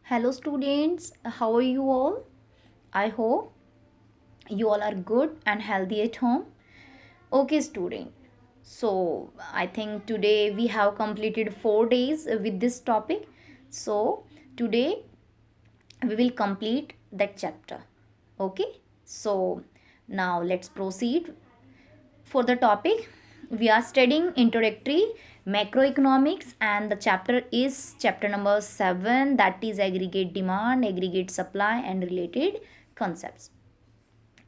Hello students, how are you all? I hope you all are good and healthy at home. Okay student, so I think today we have completed 4 days with this topic. So today we will complete that chapter. Okay, so now let's proceed for the topic. We are studying introductory macroeconomics and the chapter is chapter number 7, that is aggregate demand, aggregate supply and related concepts.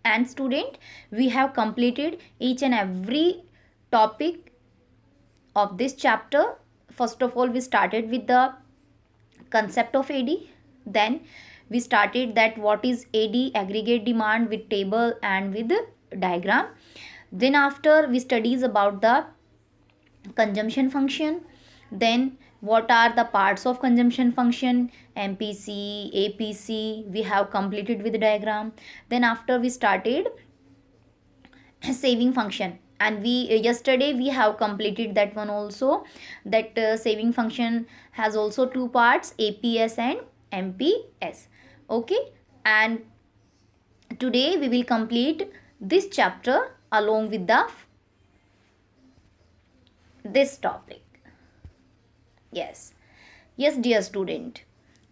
And student, we have completed each and every topic of this chapter. First of all, we started with the concept of AD. Then we started that what is AD, aggregate demand, with table and with diagram. Then after we studies about the consumption function. Then what are the parts of consumption function? MPC, APC, we have completed with diagram. Then after we started saving function, and we yesterday we have completed that one also. That saving function has also two parts, APS and MPS. Okay, and today we will complete this chapter along with the this topic. Yes, yes, dear student,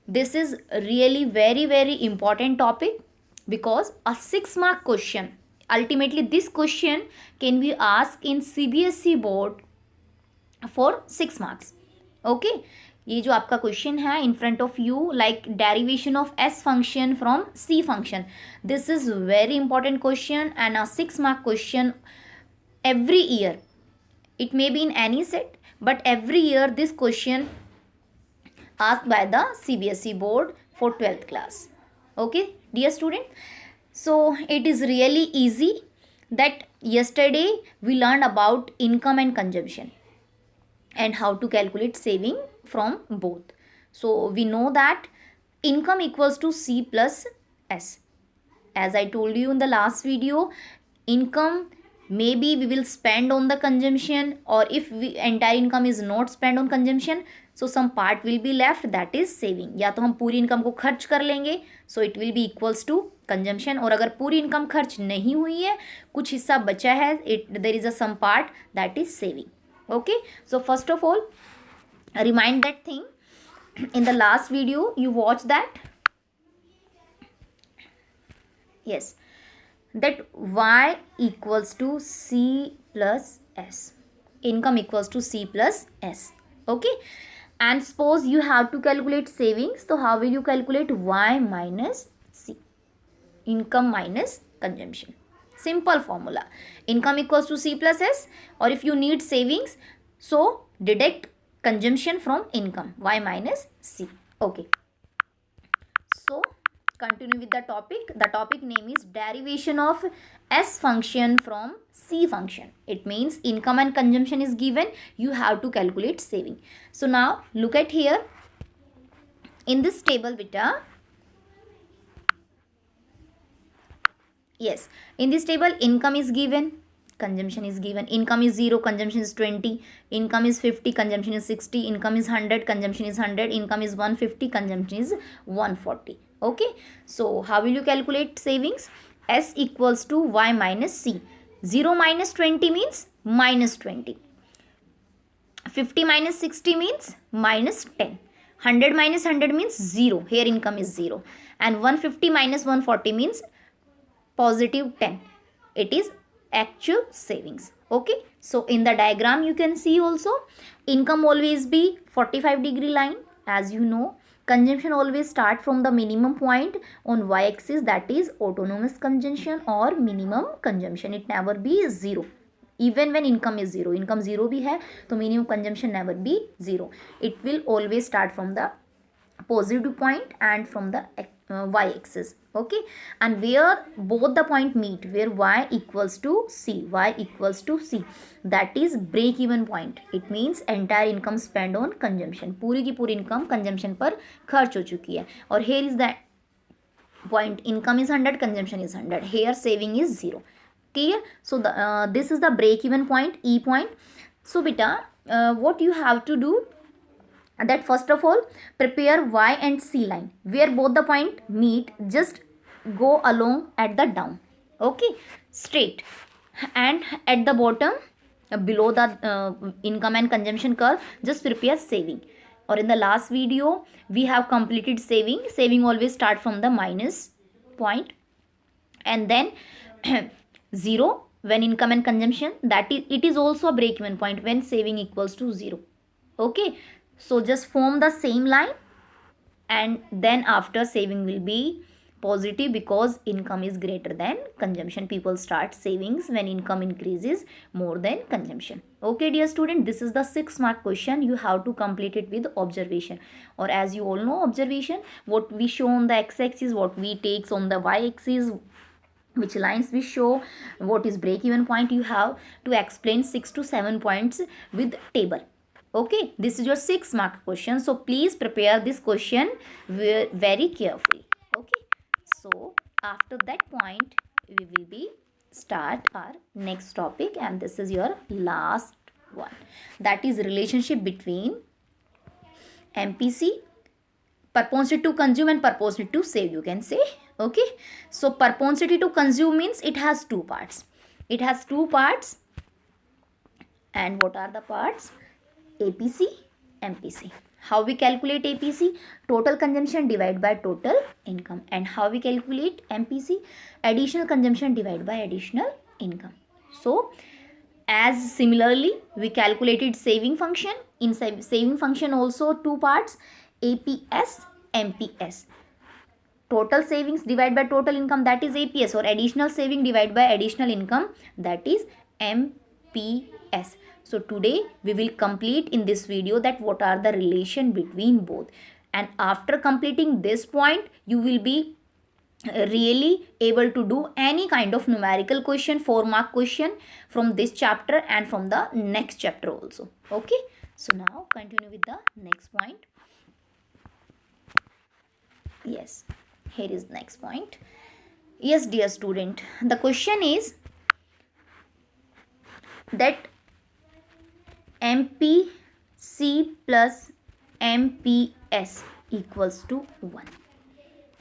this is really very important topic, because a 6 mark question, ultimately this question can be asked in CBSE board for 6 marks. Okay, ये जो आपका question है in front of you, like derivation of S function from C function, this is very important question and a 6 mark question every year. It may be in any set, but every year this question asked by the CBSE board for 12th class. Okay, dear student, so it is really easy. That yesterday we learned about income and consumption and how to calculate saving from both. So we know that income equals to C plus S. As I told you in the last video, income maybe we will spend on the consumption, or if we entire income is not spent on consumption, so some part will be left, that is saving. या तो हम पूरी income को खर्च कर लेंगे, so it will be equals to consumption, और अगर पूरी इनकम खर्च नहीं हुई है, कुछ हिस्सा बचा है, there is a some part, that is saving. Okay, so first of all, remind that thing. In the last video you watched that, yes, that y equals to C plus S. Income equals to C plus S. Okay. And suppose you have to calculate savings. So how will you calculate y minus C? Income minus consumption. Simple formula. Income equals to C plus S. Or if you need savings, so deduct consumption from income. Y minus C. Okay. So continue with the topic name is derivation of S function from C function. It means income and consumption is given, you have to calculate saving. So now look at here in this table beta. Yes, in this table income is given, consumption is given. Income is 0, consumption is 20. Income is 50, consumption is 60. Income is 100, consumption is 100. Income is 150, consumption is 140. Okay, so how will you calculate savings? S equals to y minus C. 0 minus 20 means minus 20. 50 minus 60 means minus 10. 100 minus 100 means 0. Here income is 0. And 150 minus 140 means positive 10. It is actual savings. Okay, so in the diagram you can see also, income always be 45-degree line, as you know. Consumption always start from the minimum point on y-axis, that is autonomous consumption or minimum consumption. It never be 0. Even when income is 0, income 0 भी है तो minimum consumption never be 0. It will always start from the positive point and from the y-axis. Okay, and where both the point meet, where y equals to C, that is break even point. It means entire income spent on consumption, पूरी की पूरी income consumption पर खर्च हो चुकी है. और here is the point, income is 100, consumption is 100. Here saving is 0. Clear? So this is the break even point, E point. So beta, what you have to do, that first of all prepare y and c line, where both the point meet, just go along at the down, okay, straight, and at the bottom, below the income and consumption curve, just prepare saving. Or in the last video we have completed saving always start from the minus point, and then 0 when income and consumption, that is, it is also a break even point when saving equals to 0, okay. So just form the same line, and then after saving will be positive because income is greater than consumption. People start savings when income increases more than consumption. Okay dear student, this is the 6 mark question. You have to complete it with observation, or as you all know, observation, what we show on the x-axis, what we takes on the y-axis, which lines we show, what is break even point, you have to explain 6 to 7 points with table. Okay, this is your 6 mark question, so please prepare this question very carefully. Okay, so after that point we will be start our next topic, and this is your last one, that is relationship between MPC, propensity to consume and propensity to save, you can say. Okay, so propensity to consume means it has two parts. And what are the parts? APC, MPC. How we calculate APC? Total consumption divided by total income. And how we calculate MPC? Additional consumption divided by additional income. So as similarly we calculated saving function, in saving function also two parts, APS, MPS. Total savings divided by total income, that is APS, or additional saving divided by additional income, that is MPS. So today we will complete in this video that what are the relation between both, and after completing this point you will be really able to do any kind of numerical question, 4-mark question from this chapter and from the next chapter also. Okay, so now continue with the next point. Yes, here is next point. Yes dear student, the question is that MPC plus MPS equals to 1.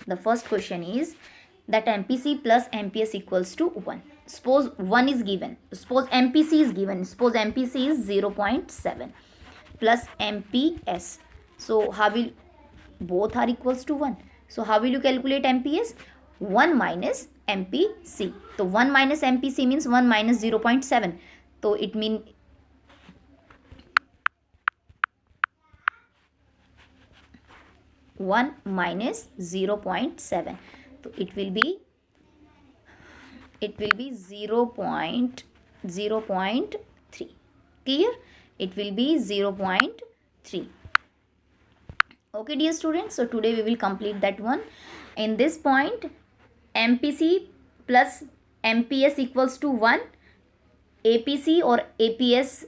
The first question is that MPC plus MPS equals to 1. Suppose 1 is given, suppose MPC is given, suppose MPC is 0.7 plus MPS. So how will, both are equals to 1. So how will you calculate MPS? 1 minus MPC. So 1 minus MPC means 1 minus 0.7. So it means 1 minus 0.7. So it will be 0.3. Clear? It will be 0.3. Okay dear students, so today we will complete that one. In this point, MPC plus MPS equals to 1. APC or APS,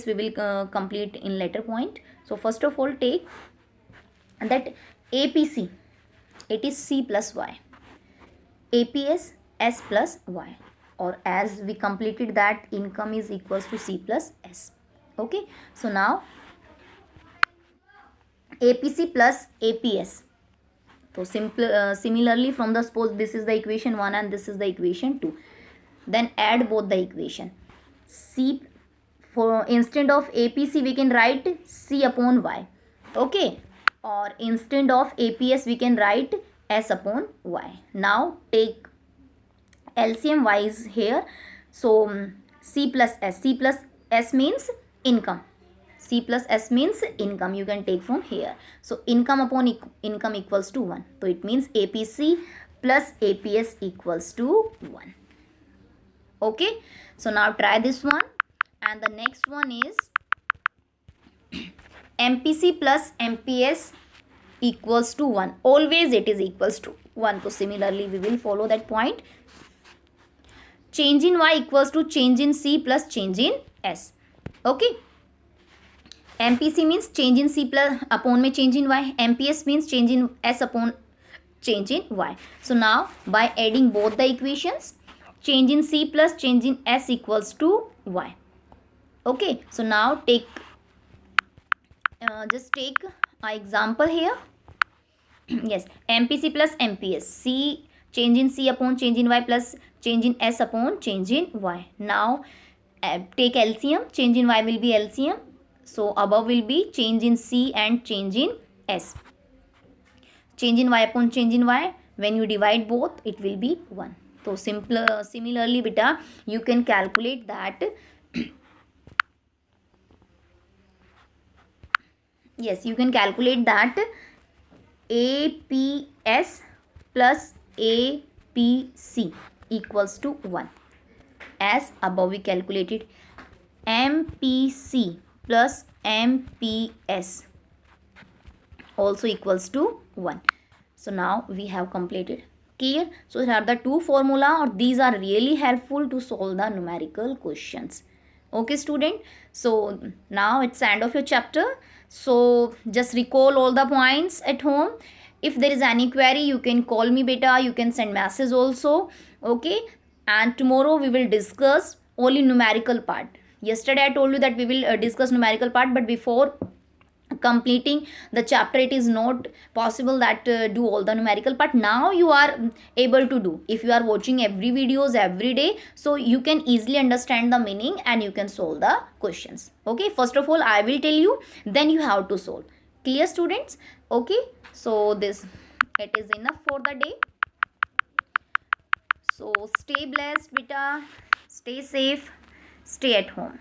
we will complete in later point. So first of all take that APC, it is C plus Y, APS S plus Y, or as we completed that income is equals to C plus S. Okay, so now APC plus APS. So similarly from the, suppose this is the equation 1 and this is the equation 2, then add both the equation. C, for instead of APC we can write C upon Y, okay, or instead of APS we can write S upon Y. Now take LCM. Y is here, so C plus S means income, C plus S means income, you can take from here. So income upon income equals to 1. So it means APC plus APS equals to 1. Okay, so now try this one, and the next one is MPC plus MPS equals to 1. Always it is equals to 1. So similarly we will follow that point. Change in Y equals to change in C plus change in S. Okay, MPC means change in C plus upon में change in Y. MPS means change in S upon change in Y. So now by adding both the equations, change in C plus change in S equals to Y. Okay, so now take just take an example here. Yes, MPC plus MPS, C change in C upon change in Y plus change in S upon change in Y. Now take LCM, change in Y will be LCM, so above will be change in C and change in S. Change in Y upon change in Y, when you divide both it will be 1. So similarly beta, you can calculate that. Yes, you can calculate that APS plus APC equals to 1. As above we calculated, MPC plus MPS also equals to 1. So now we have completed. Clear? So here are the two formula, or these are really helpful to solve the numerical questions. Okay student, so now it's end of your chapter. So just recall all the points at home. If there is any query, you can call me beta, you can send message also. Okay, and tomorrow we will discuss only numerical part. Yesterday I told you that we will discuss numerical part, but before completing the chapter it is not possible that do all the numerical part. Now you are able to do, if you are watching every videos every day, so you can easily understand the meaning and you can solve the questions. Okay, first of all I will tell you, then you have to solve. Clear students? Okay, so this, it is enough for the day. So stay blessed beta, stay safe, stay at home.